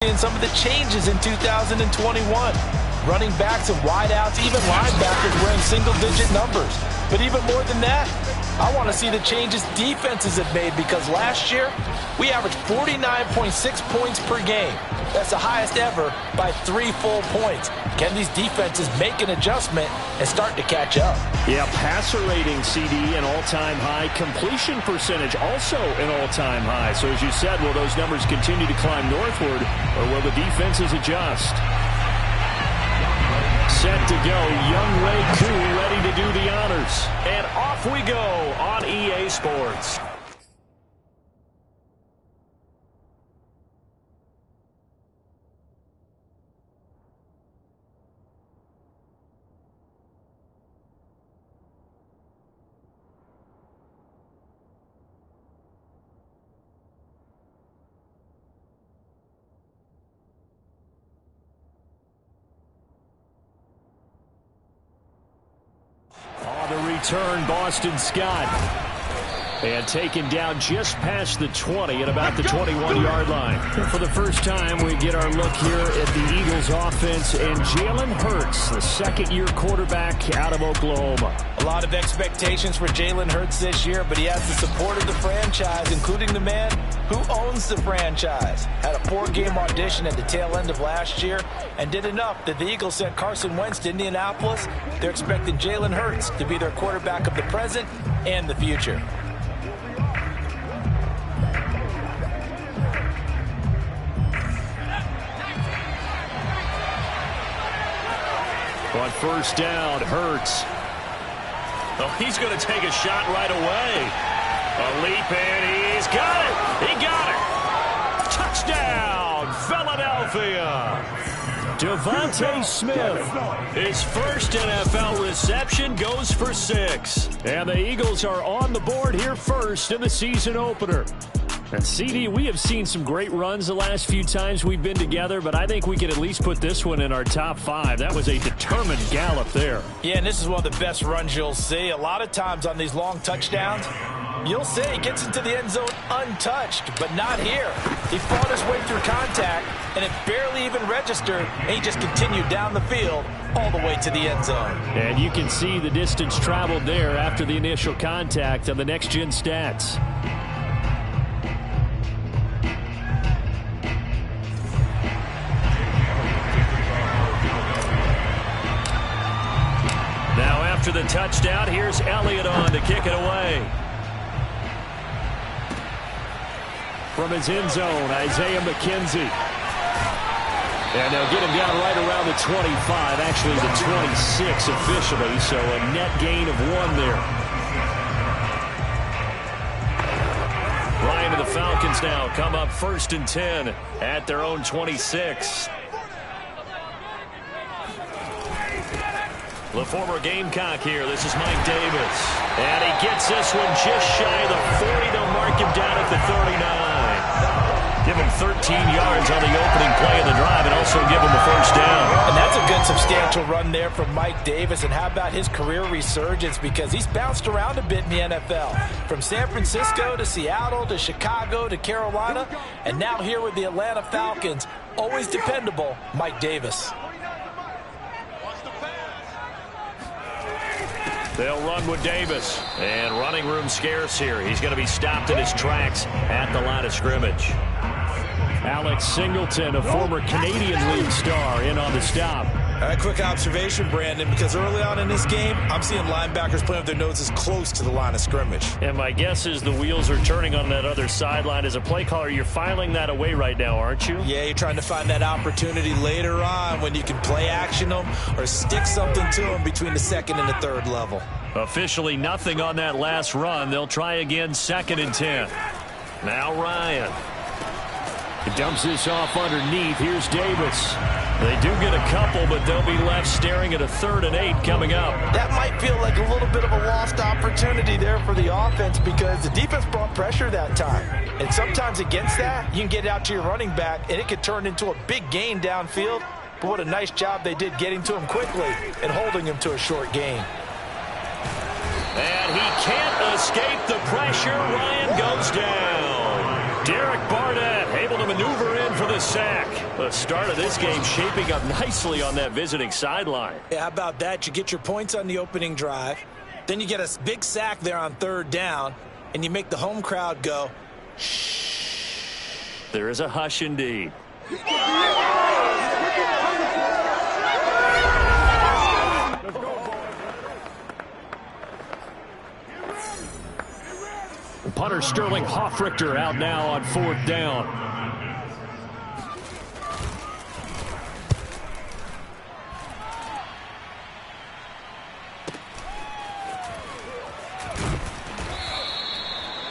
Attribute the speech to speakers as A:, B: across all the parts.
A: In some of the changes in 2021. Running backs and wideouts, even linebackers wearing single-digit numbers. But even more than that, I want to see the changes defenses have made, because last year we averaged 49.6 points per game. That's the highest ever by 3 full points. Can these defenses make an adjustment and start to catch up?
B: Yeah, passer rating, CD, an all-time high. Completion percentage, also an all-time high. So as you said, will those numbers continue to climb northward, or will the defenses adjust? Set to go, Younghoe Koo ready to do the honors. And off we go on EA Sports. On the return, Boston Scott. And taken down just past the 20 at about the 21-yard line. For the first time, we get our look here at the Eagles offense and Jalen Hurts, the second-year quarterback out of Oklahoma.
A: A lot of expectations for Jalen Hurts this year, but he has the support of the franchise, including the man who owns the franchise. Had a 4-game audition at the tail end of last year and did enough that the Eagles sent Carson Wentz to Indianapolis. They're expecting Jalen Hurts to be their quarterback of the present and the future.
B: On first down, Hurts.
C: Oh, he's going to take a shot right away. A leap, and he's got it. He got it. Touchdown, Philadelphia.
B: Devontae Smith.
C: His first NFL reception goes for 6.
B: And the Eagles are on the board here first in the season opener. And CD, we have seen some great runs the last few times we've been together, but I think we can at least put this one in our top 5. That was a determined gallop there.
A: Yeah, and this is one of the best runs you'll see. A lot of times on these long touchdowns, you'll see he gets into the end zone untouched, but not here. He fought his way through contact, and it barely even registered, and he just continued down the field all the way to the end zone.
B: And you can see the distance traveled there after the initial contact on the next-gen stats.
C: Now after the touchdown, here's Elliott on to kick it away.
B: From his end zone, Isaiah McKenzie. And they'll get him down right around the 25, actually the 26 officially, so a net gain of 1 there.
C: Ryan and the Falcons now come up 1st and 10 at their own 26. The former Gamecock here. This is Mike Davis. And he gets this one just shy of the 40. They'll mark him down at the 39. Give him 13 yards on the opening play of the drive and also give him a first down.
A: And that's a good substantial run there from Mike Davis. And how about his career resurgence? Because he's bounced around a bit in the NFL. From San Francisco to Seattle to Chicago to Carolina. And now here with the Atlanta Falcons. Always dependable, Mike Davis.
C: They'll run with Davis. And running room scarce here. He's going to be stopped in his tracks at the line of scrimmage.
B: Alex Singleton, a former Canadian League star, in on the stop.
A: A quick observation, Brandon, because early on in this game, I'm seeing linebackers playing with their noses close to the line of scrimmage.
C: And my guess is the wheels are turning on that other sideline. As a play caller, you're filing that away right now, aren't you?
A: Yeah, you're trying to find that opportunity later on when you can play action them or stick something to them between the 2nd and the 3rd level.
C: Officially nothing on that last run. They'll try again 2nd and 10. Now Ryan.
B: He dumps this off underneath. Here's Davis.
C: They do get a couple, but they'll be left staring at a 3rd and 8 coming up.
A: That might feel like a little bit of a lost opportunity there for the offense because the defense brought pressure that time. And sometimes against that, you can get out to your running back, and it could turn into a big gain downfield. But what a nice job they did getting to him quickly and holding him to a short gain.
C: And he can't escape the pressure. Ryan goes down. Derek Barnett able to maneuver in for the sack. The start of this game shaping up nicely on that visiting sideline.
A: Yeah, how about that? You get your points on the opening drive. Then you get a big sack there on third down, and you make the home crowd go, shh.
C: There is a hush indeed.
B: Punter Sterling Hoffrichter out now on fourth down.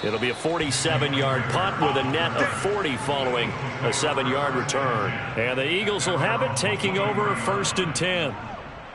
C: It'll be a 47-yard punt with a net of 40 following a 7-yard return. And the Eagles will have it, taking over 1st and 10.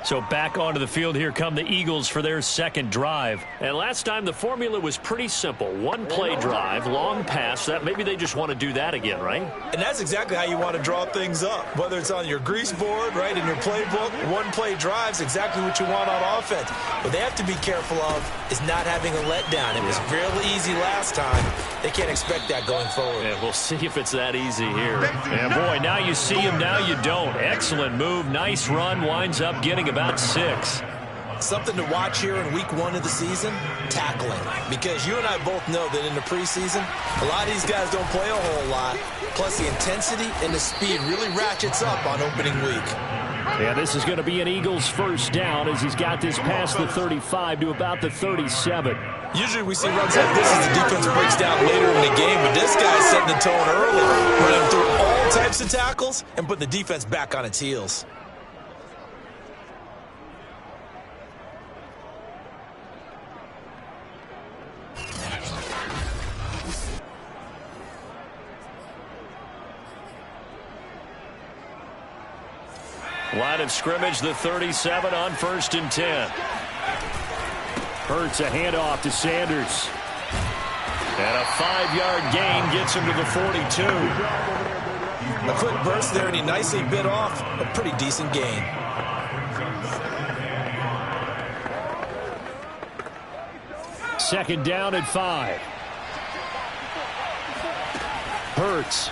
C: So back onto the field here come the Eagles for their second drive. And last time the formula was pretty simple. One play drive, long pass. That maybe they just want to do that again, right?
A: And that's exactly how you want to draw things up. Whether it's on your grease board, right, in your playbook, one play drive's exactly what you want on offense. What they have to be careful of is not having a letdown. It was real easy last time. They can't expect that going forward.
C: And we'll see if it's that easy here. And boy, now you see him, now you don't. Excellent move, nice run, winds up getting about 6.
A: Something to watch here in week 1 of the season, tackling. Because you and I both know that in the preseason, a lot of these guys don't play a whole lot. Plus the intensity and the speed really ratchets up on opening week.
B: Yeah, this is going to be an Eagles first down as he's got this past the 35 to about the 37.
A: Usually we see runs like this as the defense breaks down later in the game, but this guy's setting the tone early, running through all types of tackles and putting the defense back on its heels.
C: Line of scrimmage, the 37 on 1st and 10.
B: Hurts a handoff to Sanders.
C: And a 5-yard gain gets him to the 42.
A: A quick burst there, and he nicely bit off a pretty decent gain.
B: Second down at 5. Hurts.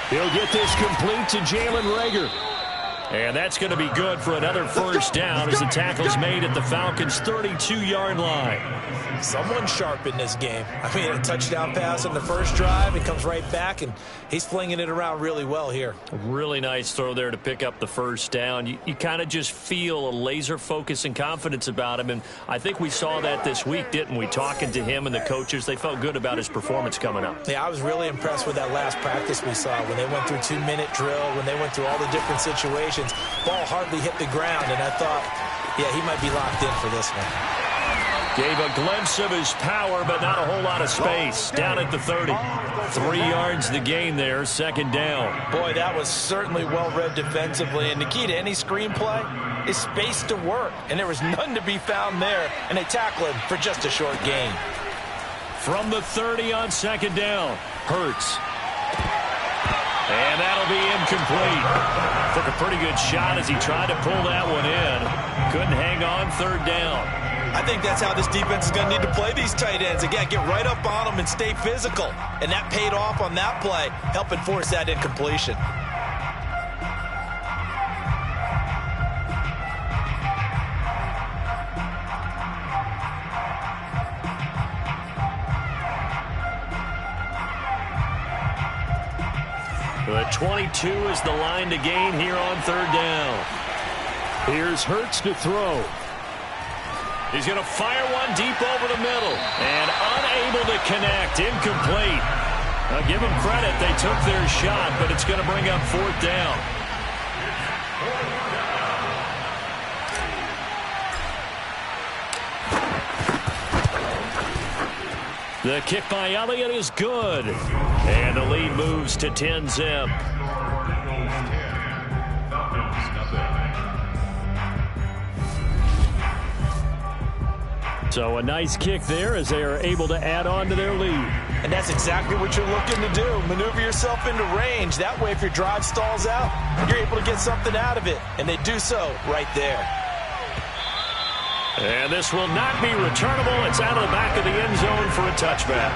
B: He'll get this complete to Jalen Reagor.
C: And that's going to be good for another first down as the tackle's made at the Falcons' 32-yard line.
A: Someone sharp in this game. I mean, a touchdown pass on the first drive. He comes right back, and he's flinging it around really well here.
C: A really nice throw there to pick up the first down. You kind of just feel a laser focus and confidence about him, and I think we saw that this week, didn't we? Talking to him and the coaches, they felt good about his performance coming up.
A: Yeah, I was really impressed with that last practice we saw when they went through 2-minute drill, when they went through all the different situations. Ball hardly hit the ground, and I thought, yeah, he might be locked in for this one.
C: Gave a glimpse of his power, but not a whole lot of space. Down at the 30. 3 yards the gain there, second down.
A: Boy, that was certainly well-read defensively, and the key to any screenplay is space to work, and there was none to be found there, and they tackle him for just a short gain.
C: From the 30 on second down, Hurts. And that'll be incomplete. Took a pretty good shot as he tried to pull that one in. Couldn't hang on, third down.
A: I think that's how this defense is going to need to play these tight ends. Again, get right up on them and stay physical. And that paid off on that play, helping force that incompletion.
C: The 22 is the line to gain here on third down.
B: Here's Hurts to throw.
C: He's going to fire one deep over the middle. And unable to connect. Incomplete. Now give them credit. They took their shot, but it's going to bring up fourth down. The kick by Elliott is good. And the lead moves to 10-zip.
B: So a nice kick there as they are able to add on to their lead.
A: And that's exactly what you're looking to do. Maneuver yourself into range. That way, if your drive stalls out, you're able to get something out of it. And they do so right there.
C: And this will not be returnable. It's out of the back of the end zone for a touchback.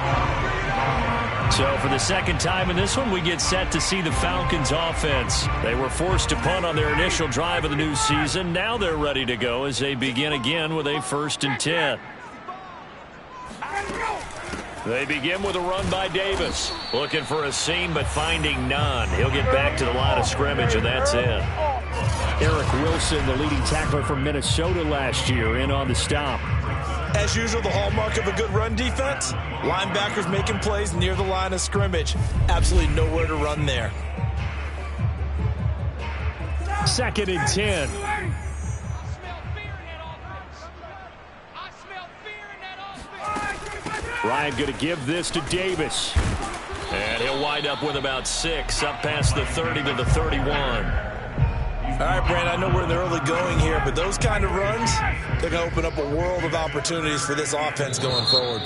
C: So for the second time in this one, we get set to see the Falcons offense. They were forced to punt on their initial drive of the new season. Now they're ready to go as they begin again with a 1st and 10. They begin with a run by Davis. Looking for a seam, but finding none. He'll get back to the line of scrimmage, and that's it.
B: Eric Wilson, the leading tackler from Minnesota last year, in on the stop.
A: As usual, the hallmark of a good run defense, linebackers making plays near the line of scrimmage. Absolutely nowhere to run there.
B: 2nd and 10. Ryan going to give this to Davis.
C: And he'll wind up with about 6, up past the 30 to the 31.
A: All right, Brand, I know we're in the early going here, but those kind of runs, they're going to open up a world of opportunities for this offense going forward.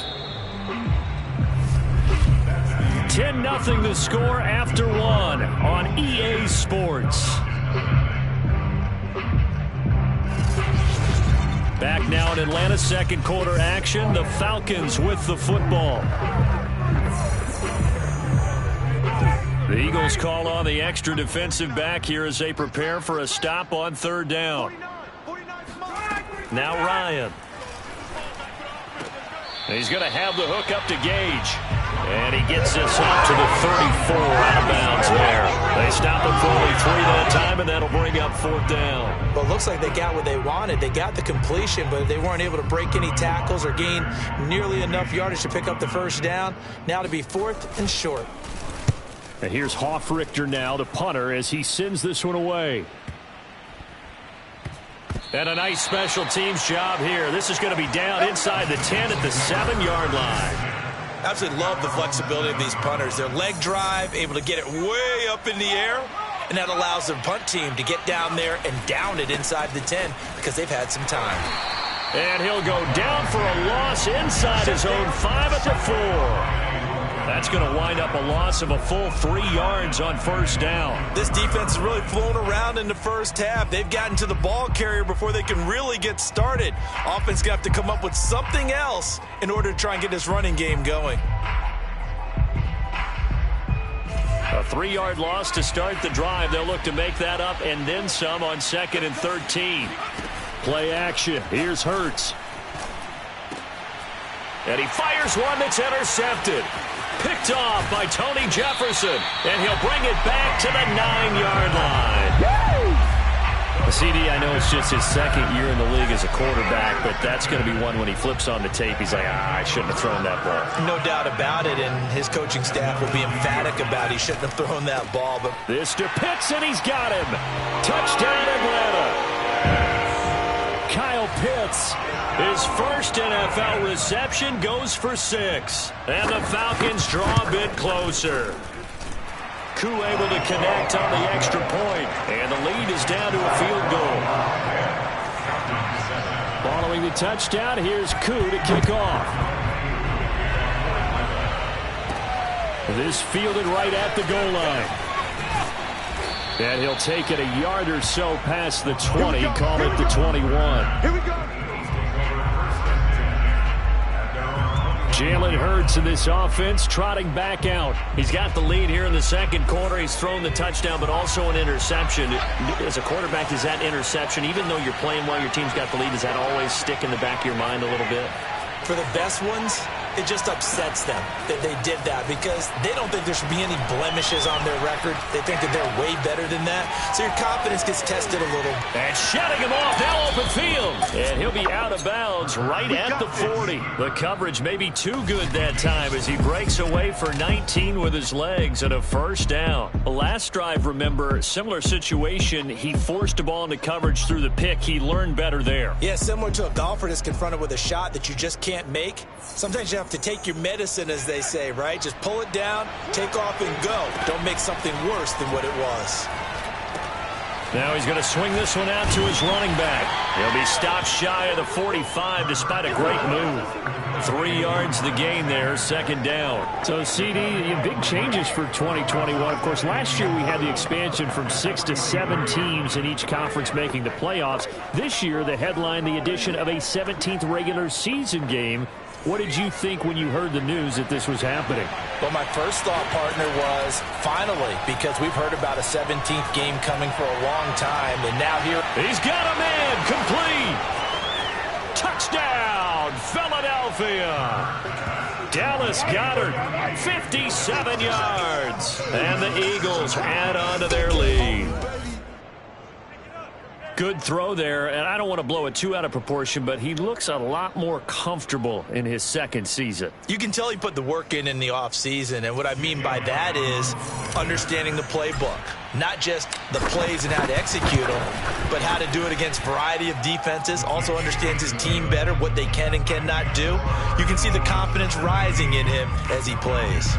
B: 10-0 the score after 1 on EA Sports. Back now in Atlanta's second quarter action. The Falcons with the football. The Eagles call on the extra defensive back here as they prepare for a stop on 3rd down. Now Ryan. He's going to have the hook up to Gage. And he gets this up to the 34, out of bounds there. They stop him for only 3 that time, and that'll bring up 4th down.
A: Well, it looks like they got what they wanted. They got the completion, but they weren't able to break any tackles or gain nearly enough yardage to pick up the 1st down. Now to be 4th and short.
B: And here's Hofrichter now, the punter, as he sends this one away.
C: And a nice special teams job here. This is going to be down inside the 10 at the 7-yard line.
A: Absolutely love the flexibility of these punters. Their leg drive, able to get it way up in the air, and that allows their punt team to get down there and down it inside the 10 because they've had some time.
C: And he'll go down for a loss inside his own 5 at the 4. That's going to wind up a loss of a full 3 yards on 1st down.
A: This defense has really flown around in the first half. They've gotten to the ball carrier before they can really get started. Offense going to have to come up with something else in order to try and get this running game going.
C: A 3-yard loss to start the drive. They'll look to make that up and then some on 2nd and 13.
B: Play action. Here's Hurts.
C: And he fires one that's intercepted. Picked off by Tony Jefferson. And he'll bring it back to the 9-yard line.
B: CD, I know it's just his 2nd year in the league as a quarterback, but that's going to be one when he flips on the tape. He's like, I shouldn't have thrown that ball.
A: No doubt about it, and his coaching staff will be emphatic about he shouldn't have thrown that ball. But
B: this to Pitts, and he's got him. Touchdown, Atlanta. Kyle Pitts, his first NFL reception, goes for 6. And the Falcons draw a bit closer. Koo able to connect on the extra point, and the lead is down to a field goal. Following the touchdown, here's Koo to kick off. This fielded right at the goal line. And he'll take it a yard or so past the 20, call it the 21.
D: Here we go.
B: Jalen Hurts in this offense trotting back out.
C: He's got the lead here in the second quarter. He's thrown the touchdown, but also an interception. As a quarterback, is that interception, even though you're playing while your team's got the lead, does that always stick in the back of your mind a little bit?
A: for the best ones, it just upsets them that they did that because they don't think there should be any blemishes on their record. They think that they're way better than that. So your confidence gets tested a little.
C: And shutting him off, now open field. And he'll be out of bounds right at the 40. The coverage may be too good that time as he breaks away for 19 with his legs and a first down. The last drive, remember, similar situation. He forced a ball into coverage through the pick. He learned better there.
A: Yeah, similar to a golfer that's confronted with a shot that you just can't make. Sometimes you have to take your medicine, as they say, right? Just pull it down, take off, and go. Don't make something worse than what it was.
C: Now he's going to swing this one out to his running back. He'll be stopped shy of the 45 despite a great move. 3 yards the gain there, second down.
B: So, CD, big changes for 2021. Of course, last year we had the expansion from 6 to 7 teams in each conference making the playoffs. This year, the headline, the addition of a 17th regular season game What did you think when you heard the news that this was happening?
A: Well, my first thought, partner, was finally, because we've heard about a 17th game coming for a long time, and now here...
B: He's got a man, complete! Touchdown, Philadelphia! Dallas Goedert, 57 yards, and the Eagles add on to their lead. Good throw there, and I don't want to blow it too out of proportion, but he looks a lot more comfortable in his second season.
A: You can tell he put the work in the offseason, and what I mean by that is understanding the playbook. Not just the plays and how to execute them, but how to do it against a variety of defenses. Also understands his team better, what they can and cannot do. You can see the confidence rising in him as he plays.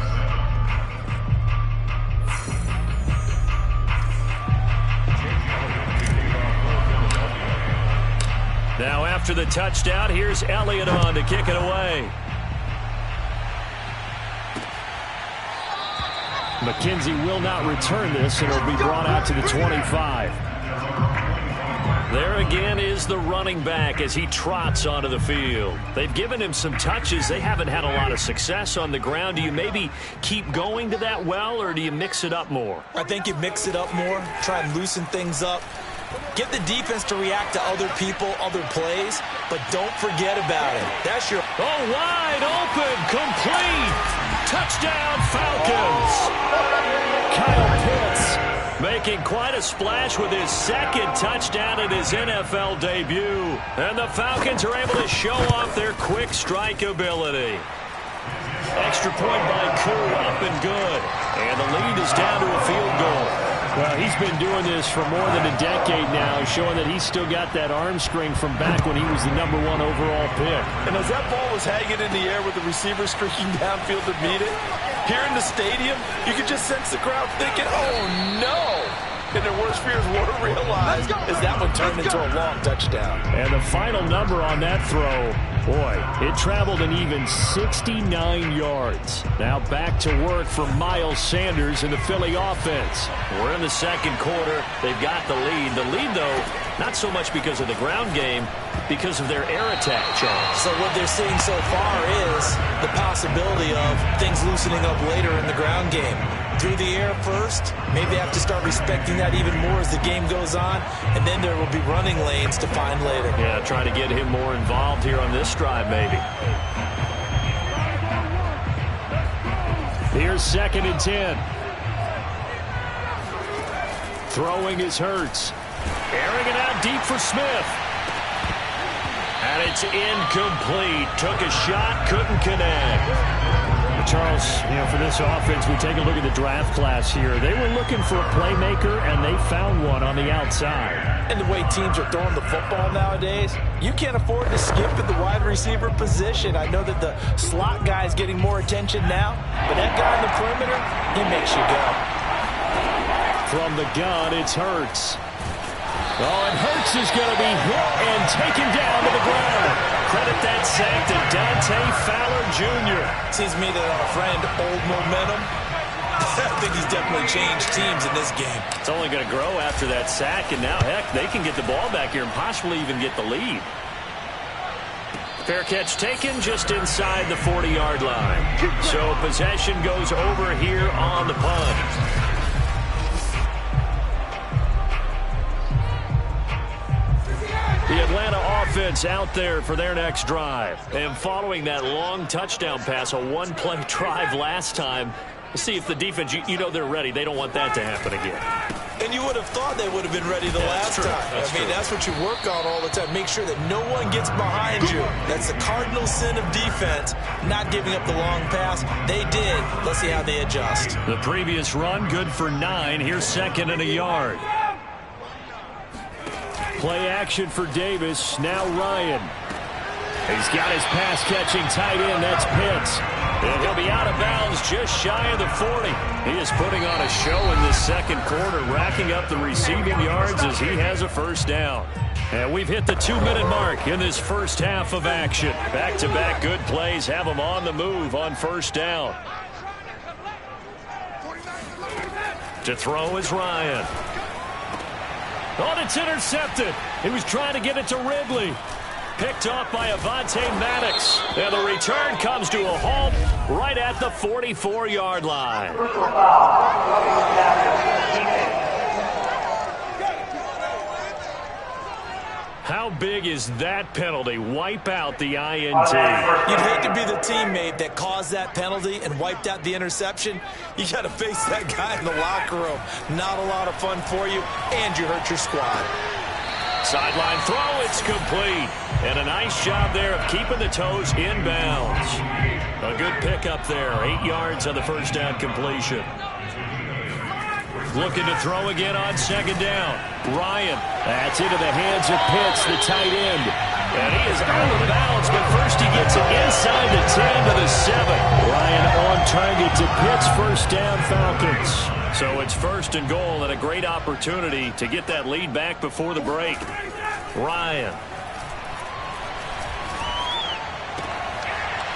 B: Now after the touchdown, here's Elliott on to kick it away. McKenzie will not return this, and it'll be brought out to the 25. There again is the running back as he trots onto the field. They've given him some touches. They haven't had a lot of success on the ground. Do you maybe keep going to that well, or do you mix it up more?
A: I think you mix it up more, try and loosen things up. Get the defense to react to other people, other plays, but don't forget about it. That's your...
B: Oh, wide open, complete. Touchdown, Falcons. Kyle Pitts making quite a splash with his second touchdown in his NFL debut. And the Falcons are able to show off their quick strike ability. Extra point by Koo, up and good. And the lead is down to a field goal. Well, he's been doing this for more than a decade now, showing that he's still got that arm string from back when he was the #1 overall pick.
A: And as that ball was hanging in the air with the receiver streaking downfield to meet it, here in the stadium, you could just sense the crowd thinking, oh, no. And their worst fears were realized as that one turned into a long touchdown.
B: And the final number on that throw, boy, it traveled an even 69 yards. Now back to work for Miles Sanders in the Philly offense. We're in the second quarter. They've got the lead. The lead, though, not so much because of the ground game, because of their air attack, Charles.
A: So what they're seeing so far is the possibility of things loosening up later in the ground game. Through the air first, maybe have to start respecting that even more as the game goes on, and then there will be running lanes to find later.
B: Yeah, trying to get him more involved here on this drive, maybe. Here's 2nd and 10. Throwing is Hurts. Airing it out deep for Smith. And it's incomplete. Took a shot, couldn't connect. Charles, for this offense, we take a look at the draft class here. They were looking for a playmaker, and they found one on the outside.
A: And the way teams are throwing the football nowadays, you can't afford to skip at the wide receiver position. I know that the slot guy is getting more attention now, but that guy in the perimeter, he makes you go.
B: From the gun, it's Hurts. Oh, and Hurts is going to be hit and taken down to the ground. Credit that sack to Dante Fowler Jr.
A: Seems to me that our friend, old momentum, I think he's definitely changed teams in this game.
B: It's only going to grow after that sack, and now, heck, they can get the ball back here and possibly even get the lead. Fair catch taken just inside the 40-yard line. So possession goes over here on the punt. The Atlanta offense out there for their next drive. And following that long touchdown pass, a one-play drive last time, see if the defense, you know they're ready. They don't want that to happen again.
A: And you would have thought they would have been ready the last time. I mean, that's what you work on all the time. Make sure that no one gets behind you. That's the cardinal sin of defense, not giving up the long pass. They did. Let's see how they adjust.
B: The previous run, good for 9. Here's 2nd and a yard. Play action for Davis. Now Ryan. He's got his pass-catching tight end. That's Pitts. And he'll be out of bounds just shy of the 40. He is putting on a show in this second quarter, racking up the receiving yards as he has a first down. And we've hit the 2-minute mark in this first half of action. Back-to-back good plays have him on the move on first down. To throw is Ryan. Oh, it's intercepted. He was trying to get it to Ridley.
C: picked off by Avonte Maddox. And the return comes to a halt right at the 44-yard line. How big is that penalty? Wipe out the INT.
A: You'd hate to be the teammate that caused that penalty and wiped out the interception. You got to face that guy in the locker room. Not a lot of fun for you, and you hurt your squad.
C: Sideline throw, it's complete. And a nice job there of keeping the toes in bounds. A good pickup there, 8 yards on the first down completion. Looking to throw again on second down. Ryan, that's into the hands of Pitts, the tight end. And he is out of bounds, but first he gets it inside the 10 to the 7. Ryan on target to Pitts, first down Falcons. So it's first and goal and a great opportunity to get that lead back before the break. Ryan.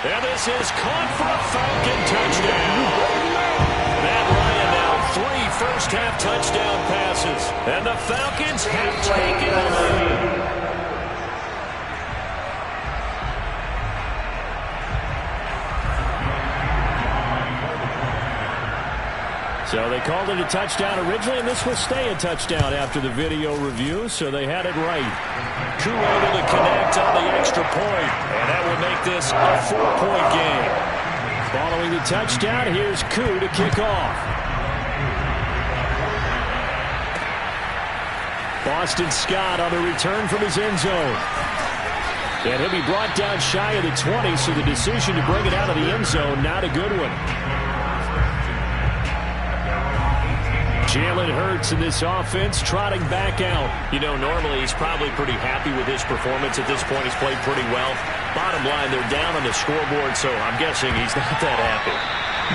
C: And this is caught for a Falcon touchdown. Matt Ryan now 3 first-half touchdown passes. And the Falcons have taken the lead. So they called it a touchdown originally, and this will stay a touchdown after the video review, so they had it right. Koo able to connect on the extra point, and that will make this a 4-point game. Following the touchdown, here's Koo to kick off. Boston Scott on the return from his end zone. And he'll be brought down shy of the 20, so the decision to bring it out of the end zone, not a good one. Jalen Hurts in this offense trotting back out. You know, normally he's probably pretty happy with his performance at this point. He's played pretty well. Bottom line, they're down on the scoreboard, so I'm guessing he's not that happy.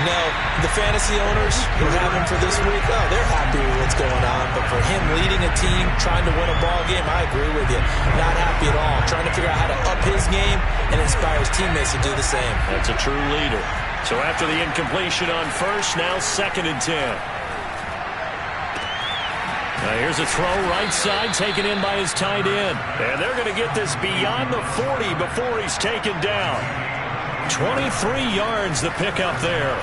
A: No, the fantasy owners who have him for this week, oh, they're happy with what's going on. But for him leading a team, trying to win a ball game, I agree with you. Not happy at all. Trying to figure out how to up his game and inspire his teammates to do the same.
C: That's a true leader. So after the incompletion on first, now 2nd and 10. Here's a throw right side taken in by his tight end. And they're going to get this beyond the 40 before he's taken down. 23 yards the pickup there.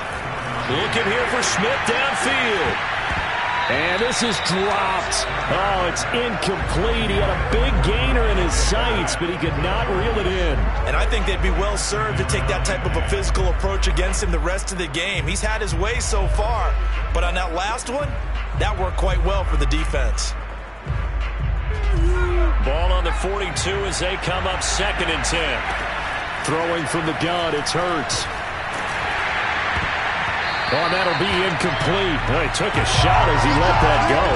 C: Looking here for Smith downfield. And this is dropped. Oh, it's incomplete. He had a big gainer in his sights, but he could not reel it in.
A: And I think they'd be well served to take that type of a physical approach against him the rest of the game. He's had his way so far, but on that last one, that worked quite well for the defense.
C: Ball on the 42 as they come up 2nd and 10.
B: Throwing from the gun, it's Hurts. Oh, that'll be incomplete. Oh, he took a shot as he let that go.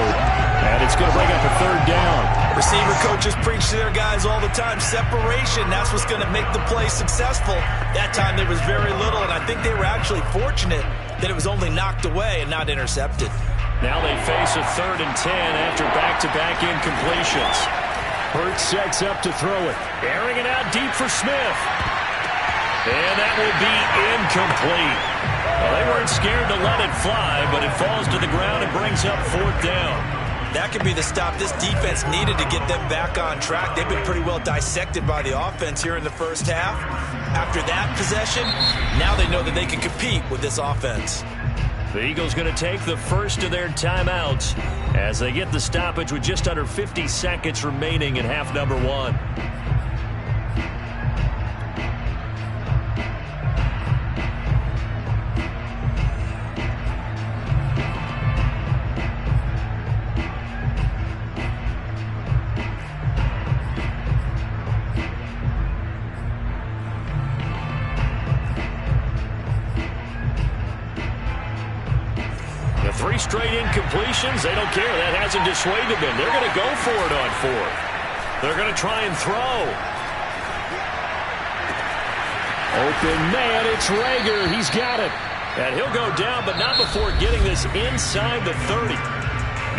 B: And it's going to bring up a 3rd down.
A: Receiver coaches preach to their guys all the time. Separation, that's what's going to make the play successful. That time there was very little, and I think they were actually fortunate that it was only knocked away and not intercepted.
C: Now they face a 3rd and 10 after back-to-back incompletions.
B: Hurts sets up to throw it.
C: Airing it out deep for Smith. And that will be incomplete. Well, they weren't scared to let it fly, but it falls to the ground and brings up 4th down.
A: That could be the stop this defense needed to get them back on track. They've been pretty well dissected by the offense here in the first half. After that possession, now they know that they can compete with this offense.
C: The Eagles going to take the first of their timeouts as they get the stoppage with just under 50 seconds remaining in half number 1. Straight incompletions, they don't care. That hasn't dissuaded them. They're going to go for it on 4th. They're going to try and throw.
B: Open man, it's Reagor. He's got it.
C: And he'll go down, but not before getting this inside the 30.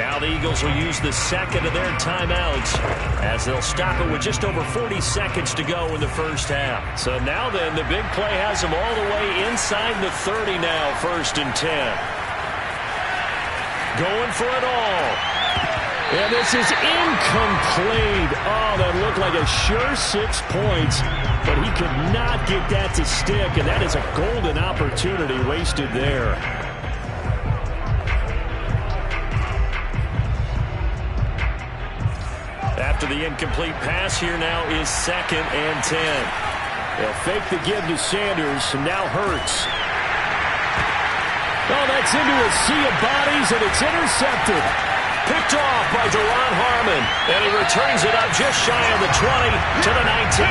C: Now the Eagles will use the 2nd of their timeouts as they'll stop it with just over 40 seconds to go in the first half. So now then, the big play has them all the way inside the 30 now, 1st and 10. Going for it all.
B: And this is incomplete. Oh, that looked like a sure 6 points, but he could not get that to stick, and that is a golden opportunity wasted there.
C: After the incomplete pass, here now is 2nd and 10.
B: They'll fake the give to Sanders, and now Hurts. Oh, that's into a sea of bodies, and it's intercepted.
C: Picked off by Duron Harmon, and he returns it up just shy of the 20 to the 19.